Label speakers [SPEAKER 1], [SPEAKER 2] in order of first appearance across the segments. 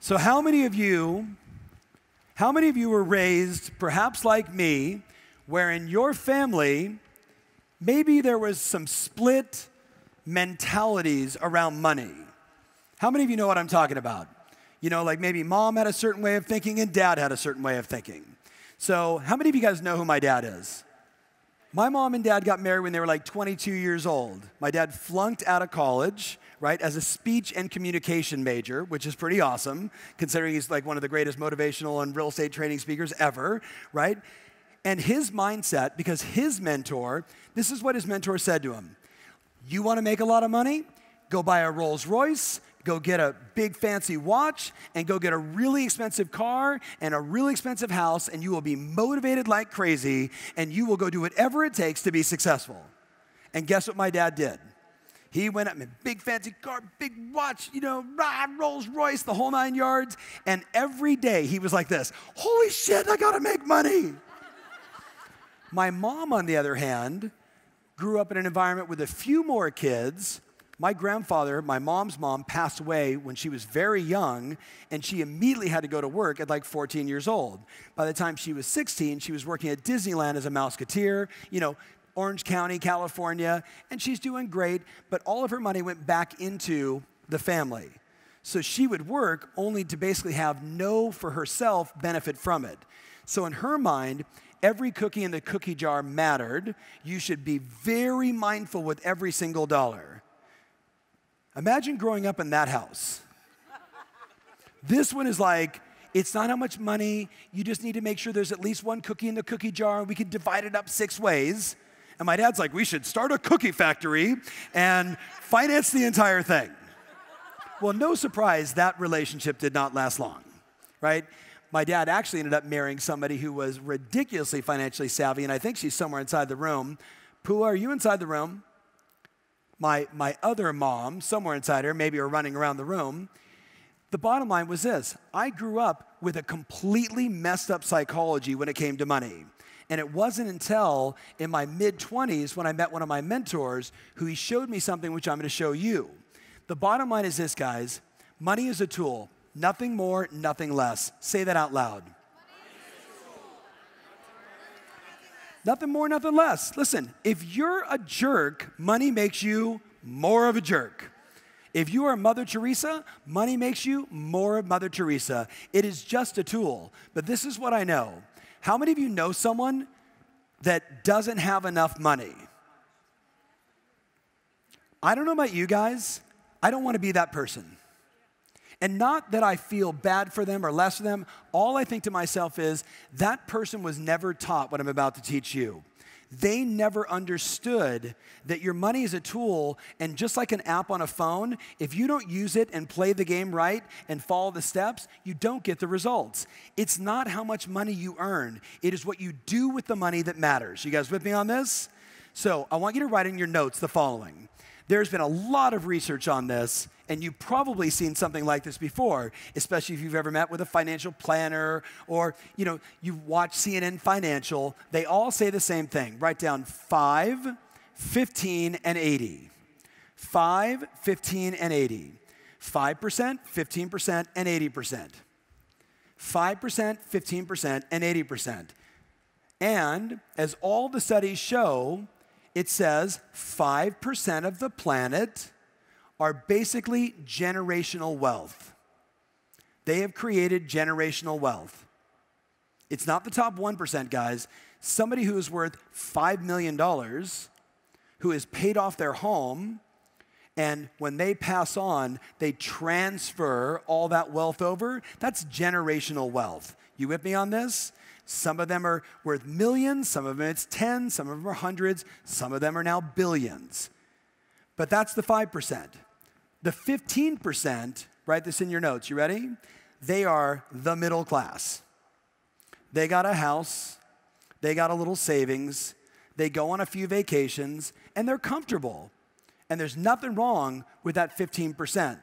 [SPEAKER 1] So how many of you were raised, perhaps like me, where in your family, maybe there was some split mentalities around money? How many of you know what I'm talking about? You know, like maybe mom had a certain way of thinking and dad had a certain way of thinking. So how many of you guys know who my dad is? My mom and dad got married when they were like 22 years old. My dad flunked out of college, right, as a speech and communication major, which is pretty awesome, considering he's like one of the greatest motivational and real estate training speakers ever, right? And his mindset, because his mentor, this is what his mentor said to him. You want to make a lot of money? Go buy a Rolls Royce, go get a big fancy watch, and go get a really expensive car and a really expensive house, and you will be motivated like crazy, and you will go do whatever it takes to be successful. And guess what my dad did? He went up in a big fancy car, big watch, you know, Rolls Royce, the whole 9 yards, and every day he was like this, holy shit, I gotta make money. My mom, on the other hand, grew up in an environment with a few more kids. My grandfather, my mom's mom, passed away when she was very young, and she immediately had to go to work at like 14 years old. By the time she was 16, she was working at Disneyland as a Mouseketeer, you know, Orange County, California, and she's doing great, but all of her money went back into the family. So she would work only to basically have no, for herself, benefit from it. So in her mind, every cookie in the cookie jar mattered. You should be very mindful with every single dollar. Imagine growing up in that house. This one is like, it's not how much money, you just need to make sure there's at least one cookie in the cookie jar, and we can divide it up 6 ways. And my dad's like, we should start a cookie factory and finance the entire thing. Well, no surprise, that relationship did not last long, right? My dad actually ended up marrying somebody who was ridiculously financially savvy, and I think she's somewhere inside the room. Pua, are you inside the room? My other mom, somewhere inside her, maybe are running around the room. The bottom line was this. I grew up with a completely messed up psychology when it came to money. And it wasn't until in my mid-20s when I met one of my mentors who he showed me something which I'm going to show you. The bottom line is this, guys. Money is a tool. Nothing more, nothing less. Say that out loud. Nothing more, nothing less. Listen, if you're a jerk, money makes you more of a jerk. If you are Mother Teresa, money makes you more of Mother Teresa. It is just a tool. But this is what I know. How many of you know someone that doesn't have enough money? I don't know about you guys. I don't want to be that person. And not that I feel bad for them or less for them. All I think to myself is, that person was never taught what I'm about to teach you. They never understood that your money is a tool, and just like an app on a phone, if you don't use it and play the game right and follow the steps, you don't get the results. It's not how much money you earn. It is what you do with the money that matters. You guys with me on this? So I want you to write in your notes the following. There's been a lot of research on this, and you've probably seen something like this before, especially if you've ever met with a financial planner or, you know, you've watched CNN Financial. They all say the same thing. Write down 5, 15, and 80. 5, 15, and 80. 5%, 15%, and 80%. 5%, 15%, and 80%. And as all the studies show, it says 5% of the planet are basically generational wealth. They have created generational wealth. It's not the top 1%, guys. Somebody who is worth $5 million, who has paid off their home, and when they pass on, they transfer all that wealth over. That's generational wealth. You with me on this? Some of them are worth millions, some of them it's 10, some of them are hundreds, some of them are now billions. But that's the 5%. The 15%, write this in your notes, you ready? They are the middle class. They got a house, they got a little savings, they go on a few vacations, and they're comfortable. And there's nothing wrong with that 15%.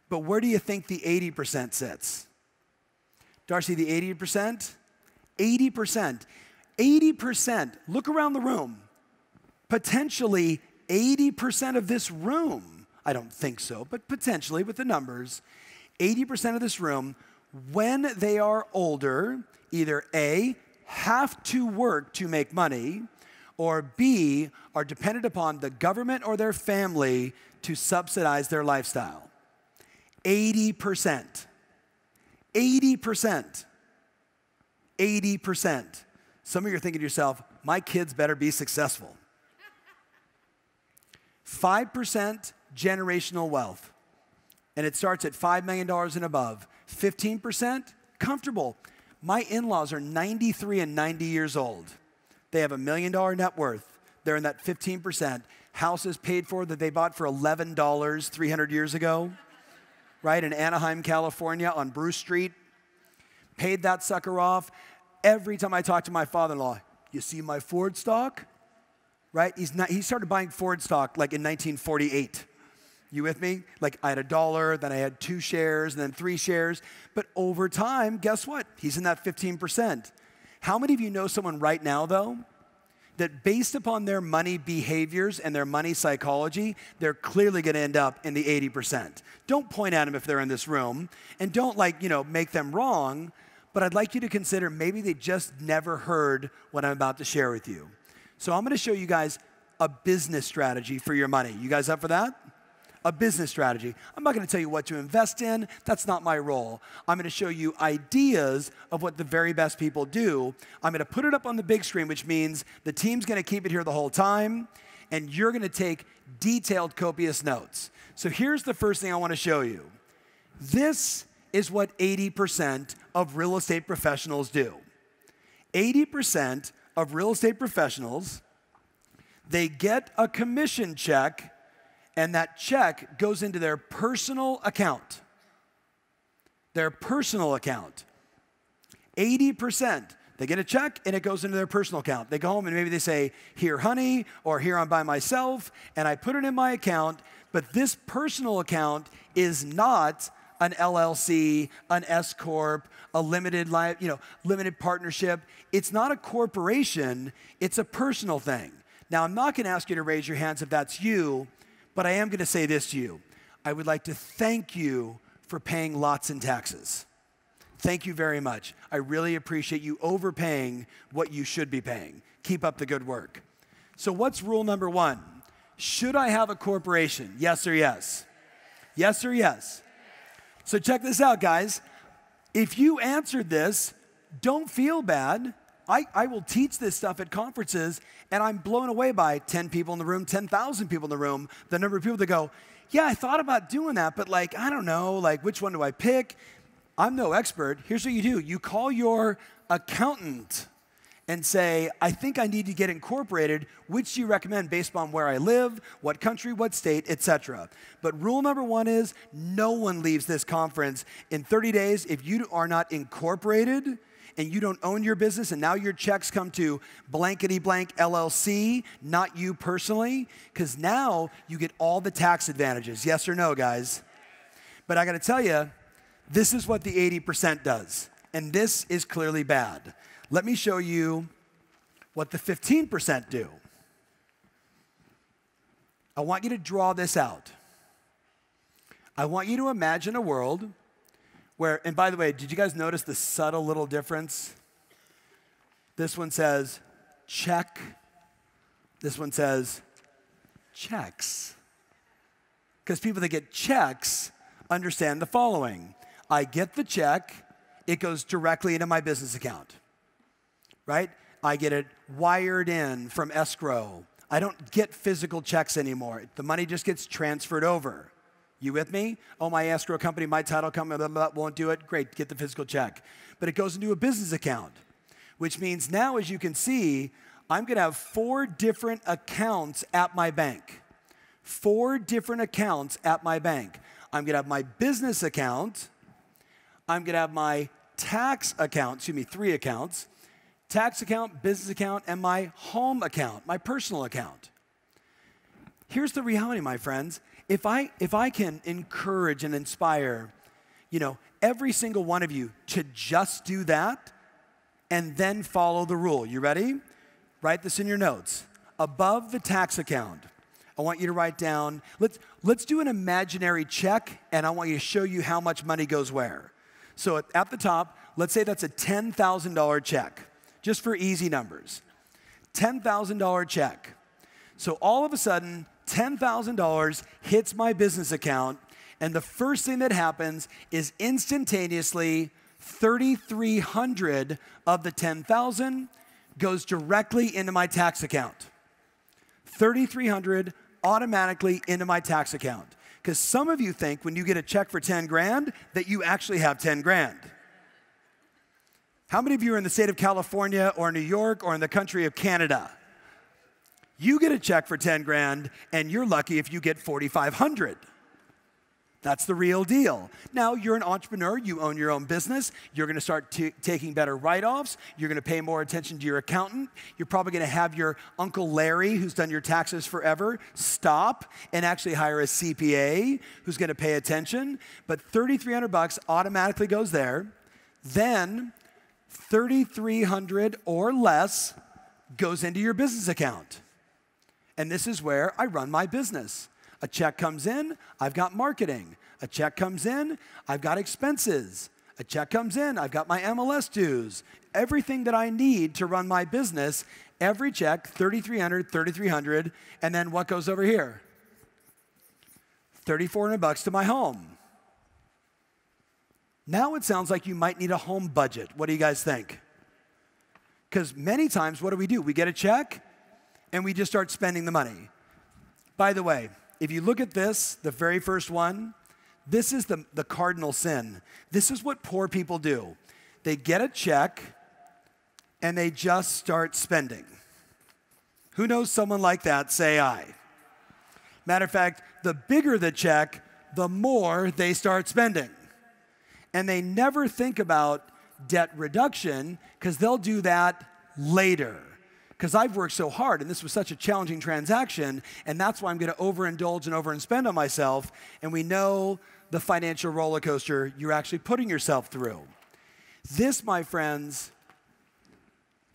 [SPEAKER 1] But where do you think the 80% sits? Darcy, the 80%? 80%. 80%. Look around the room. Potentially 80% of this room, I don't think so, but potentially with the numbers, 80% of this room, when they are older, either A, have to work to make money, or B, are dependent upon the government or their family to subsidize their lifestyle. 80%. 80%. 80%. Some of you are thinking to yourself, my kids better be successful. 5% generational wealth. And it starts at $5 million and above. 15%, comfortable. My in-laws are 93 and 90 years old. They have $1 million net worth. They're in that 15%. Houses paid for that they bought for $11 300 years ago, right? In Anaheim, California on Bruce Street. Paid that sucker off. Every time I talk to my father-in-law, you see my Ford stock? Right? He started buying Ford stock like in 1948. You with me? Like I had $1, then I had 2 shares, and then 3 shares. But over time, guess what? He's in that 15%. How many of you know someone right now, though, that based upon their money behaviors and their money psychology, they're clearly going to end up in the 80%? Don't point at them if they're in this room, and don't make them wrong, but I'd like you to consider maybe they just never heard what I'm about to share with you. So I'm going to show you guys a business strategy for your money. You guys up for that? A business strategy. I'm not going to tell you what to invest in. That's not my role. I'm going to show you ideas of what the very best people do. I'm going to put it up on the big screen, which means the team's going to keep it here the whole time, and you're going to take detailed, copious notes. So here's the first thing I want to show you. This is what 80% of real estate professionals do. 80% of real estate professionals, they get a commission check, and that check goes into their personal account. Their personal account. 80%. They get a check, and it goes into their personal account. They go home, and maybe they say, here, honey, or here, I'm by myself, and I put it in my account, but this personal account is not an LLC, an S-Corp, a limited partnership. It's not a corporation. It's a personal thing. Now, I'm not going to ask you to raise your hands if that's you, but I am going to say this to you. I would like to thank you for paying lots in taxes. Thank you very much. I really appreciate you overpaying what you should be paying. Keep up the good work. So what's rule number 1? Should I have a corporation? Yes or yes? Yes or yes? So check this out, guys. If you answered this, don't feel bad. I will teach this stuff at conferences, and I'm blown away by 10 people in the room, 10,000 people in the room, the number of people that go, yeah, I thought about doing that, but I don't know, which one do I pick? I'm no expert. Here's what you do. You call your accountant and say, I think I need to get incorporated. Which do you recommend based on where I live, what country, what state, etc. But rule number 1 is no one leaves this conference in 30 days if you are not incorporated and you don't own your business, and now your checks come to blankety blank LLC, not you personally, because now you get all the tax advantages. Yes or no, guys? But I got to tell you, this is what the 80% does, and this is clearly bad. Let me show you what the 15% do. I want you to draw this out. I want you to imagine a world where, and by the way, did you guys notice the subtle little difference? This one says check. This one says checks. Because people that get checks understand the following. I get the check, it goes directly into my business account, right? I get it wired in from escrow. I don't get physical checks anymore. The money just gets transferred over. You with me? Oh, my escrow company, my title company, blah, blah, blah, won't do it. Great, get the physical check. But it goes into a business account, which means now, as you can see, I'm going to have 4 different accounts at my bank. 4 different accounts at my bank. I'm going to have my business account. I'm going to have my tax account, 3 accounts. Tax account, business account, and my home account, my personal account. Here's the reality, my friends. If I can encourage and inspire, every single one of you to just do that and then follow the rule. You ready? Write this in your notes. Above the tax account, I want you to write down, let's do an imaginary check, and I want you to show you how much money goes where. So at the top, let's say that's a $10,000 check, just for easy numbers. $10,000 check. So all of a sudden, $10,000 hits my business account, and the first thing that happens is instantaneously 3,300 of the 10,000 goes directly into my tax account. 3,300 automatically into my tax account. Because some of you think when you get a check for 10 grand that you actually have 10 grand. How many of you are in the state of California or New York or in the country of Canada? You get a check for 10 grand and you're lucky if you get 4,500. That's the real deal. Now, you're an entrepreneur, you own your own business, you're gonna start taking better write-offs, you're gonna pay more attention to your accountant, you're probably gonna have your Uncle Larry, who's done your taxes forever, stop and actually hire a CPA who's gonna pay attention, but 3,300 bucks automatically goes there. Then 3,300 or less goes into your business account. And this is where I run my business. A check comes in, I've got marketing. A check comes in, I've got expenses. A check comes in, I've got my MLS dues. Everything that I need to run my business, every check, 3,300, 3,300, and then what goes over here? 3,400 bucks to my home. Now it sounds like you might need a home budget. What do you guys think? Because many times, what do? We get a check, and we just start spending the money. By the way, if you look at this, the very first one, this is the cardinal sin. This is what poor people do. They get a check, and they just start spending. Who knows someone like that? Say aye. Matter of fact, the bigger the check, the more they start spending. And they never think about debt reduction, because they'll do that later. Because I've worked so hard, and this was such a challenging transaction, and that's why I'm going to overindulge and overspend on myself, and we know the financial roller coaster you're actually putting yourself through. This, my friends,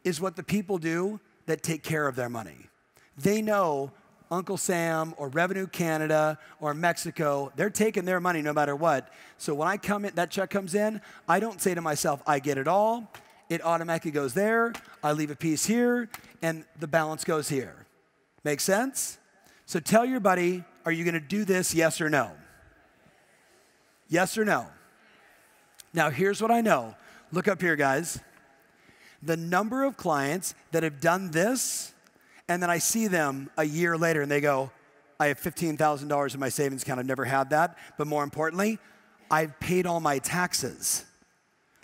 [SPEAKER 1] is what the people do that take care of their money. They know Uncle Sam or Revenue Canada or Mexico, they're taking their money no matter what. So when I come in, that check comes in, I don't say to myself, I get it all. It automatically goes there, I leave a piece here, and the balance goes here. Make sense? So tell your buddy, are you gonna do this, yes or no? Yes or no? Now here's what I know. Look up here, guys. The number of clients that have done this, and then I see them a year later and they go, I have $15,000 in my savings account, I've never had that, but more importantly, I've paid all my taxes.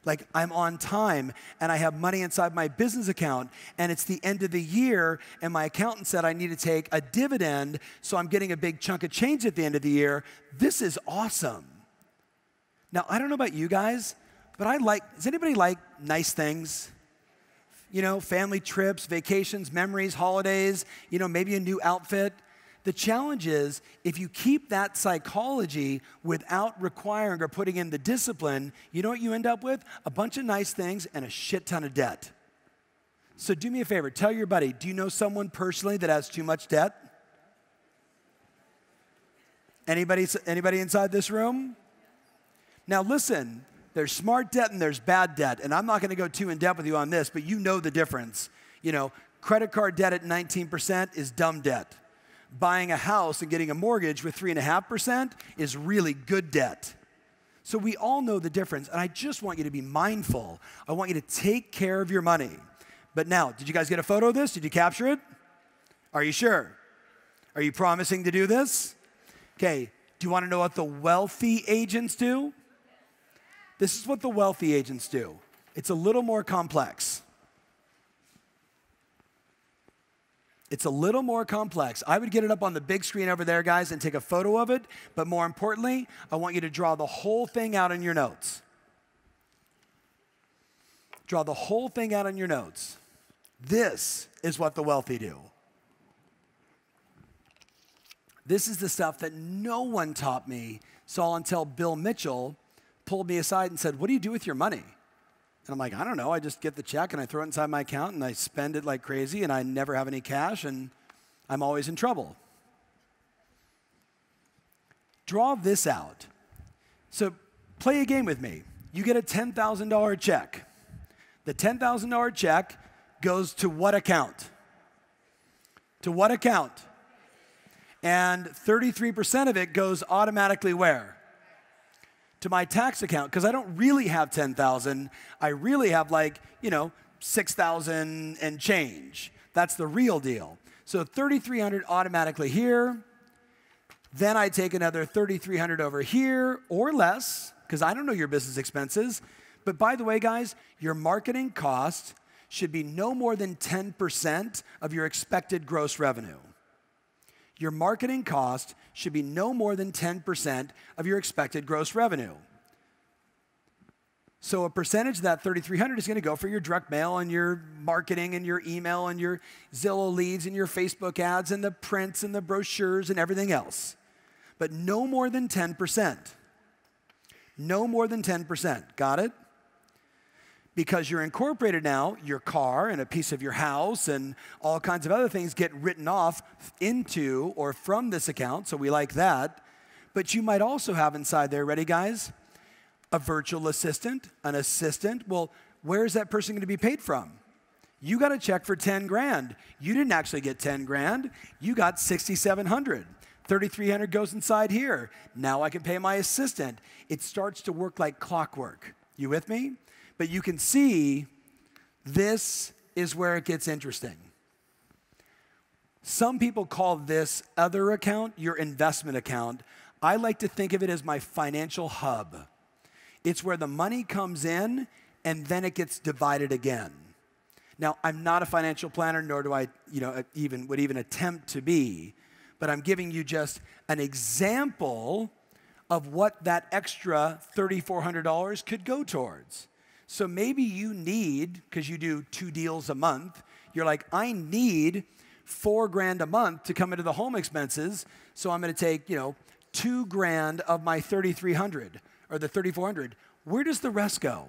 [SPEAKER 1] Like, I'm on time, and I have money inside my business account, and it's the end of the year, and my accountant said I need to take a dividend, so I'm getting a big chunk of change at the end of the year. This is awesome. Now, I don't know about you guys, but does anybody like nice things? You know, family trips, vacations, memories, holidays, you know, maybe a new outfit. The challenge is, if you keep that psychology without requiring or putting in the discipline, you know what you end up with? A bunch of nice things and a shit ton of debt. So do me a favor, tell your buddy, do you know someone personally that has too much debt? Anybody inside this room? Now listen, there's smart debt and there's bad debt, and I'm not gonna go too in depth with you on this, but you know the difference. You know, credit card debt at 19% is dumb debt. Buying a house and getting a mortgage with 3.5% is really good debt. So we all know the difference, and I just want you to be mindful. I want you to take care of your money. But now, did you guys get a photo of this? Did you capture it? Are you sure? Are you promising to do this? Okay, do you want to know what the wealthy agents do? This is what the wealthy agents do. It's a little more complex. It's a little more complex. I would get it up on the big screen over there, guys, and take a photo of it. But more importantly, I want you to draw the whole thing out in your notes. Draw the whole thing out in your notes. This is what the wealthy do. This is the stuff that no one taught me, saw until Bill Mitchell pulled me aside and said, what do you do with your money? And I'm like, I don't know, I just get the check and I throw it inside my account and I spend it like crazy and I never have any cash and I'm always in trouble. Draw this out. So play a game with me. You get a $10,000 check. The $10,000 check goes to what account? To what account? And 33% of it goes automatically where? To my tax account, because I don't really have 10,000. I really have like, 6,000 and change. That's the real deal. So 3,300 automatically here. Then I take another 3,300 over here or less, because I don't know your business expenses. But by the way, guys, your marketing cost should be no more than 10% of your expected gross revenue. Your marketing cost should be no more than 10% of your expected gross revenue. So a percentage of that 3,300 is going to go for your direct mail and your marketing and your email and your Zillow leads and your Facebook ads and the prints and the brochures and everything else. But no more than 10%. No more than 10%. Got it? Because you're incorporated now, your car and a piece of your house and all kinds of other things get written off into or from this account, so we like that. But you might also have inside there, ready guys? A virtual assistant, an assistant. Well, where is that person going to be paid from? You got a check for 10 grand. You didn't actually get 10 grand. You got 6,700. 3,300 goes inside here. Now I can pay my assistant. It starts to work like clockwork. You with me? But you can see this is where it gets interesting. Some people call this other account your investment account. I like to think of it as my financial hub. It's where the money comes in and then it gets divided again. Now, I'm not a financial planner, nor do I would even attempt to be, but I'm giving you just an example of what that extra $3,400 could go towards. So maybe you need, because you do 2 deals a month, you're like, I need $4 grand a month to come into the home expenses, so I'm going to take, $2 grand of my 3,300 or the 3,400. Where does the rest go?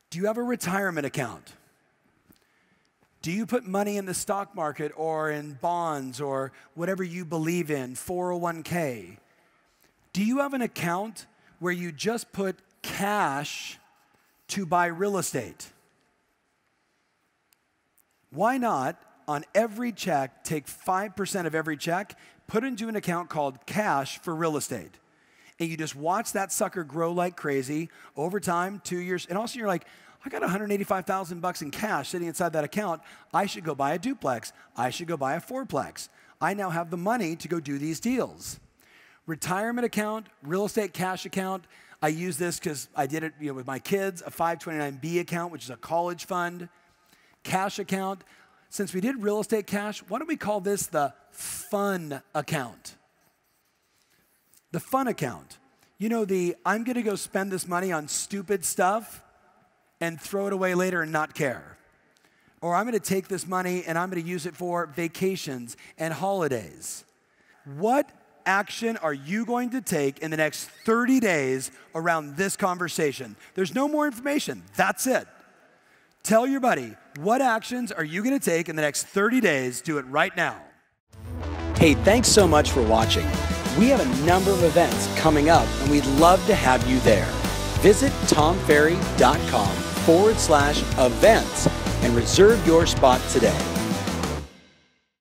[SPEAKER 1] Do you have a retirement account? Do you put money in the stock market or in bonds or whatever you believe in, 401k? Do you have an account where you just put cash to buy real estate? Why not, on every check, take 5% of every check, put it into an account called cash for real estate, and you just watch that sucker grow like crazy over time, 2 years, and also you're like, I got $185,000 in cash sitting inside that account. I should go buy a duplex. I should go buy a fourplex. I now have the money to go do these deals. Retirement account, real estate cash account. I use this because I did it with my kids, a 529B account, which is a college fund, cash account. Since we did real estate cash, why don't we call this the fun account? The fun account. I'm going to go spend this money on stupid stuff and throw it away later and not care. Or I'm going to take this money and I'm going to use it for vacations and holidays. What action are you going to take in the next 30 days around this conversation? There's no more information. That's it. Tell your buddy, what actions are you going to take in the next 30 days? Do it right now. Hey, thanks so much for watching. We have a number of events coming up, and we'd love to have you there. Visit tomferry.com/events and reserve your spot today.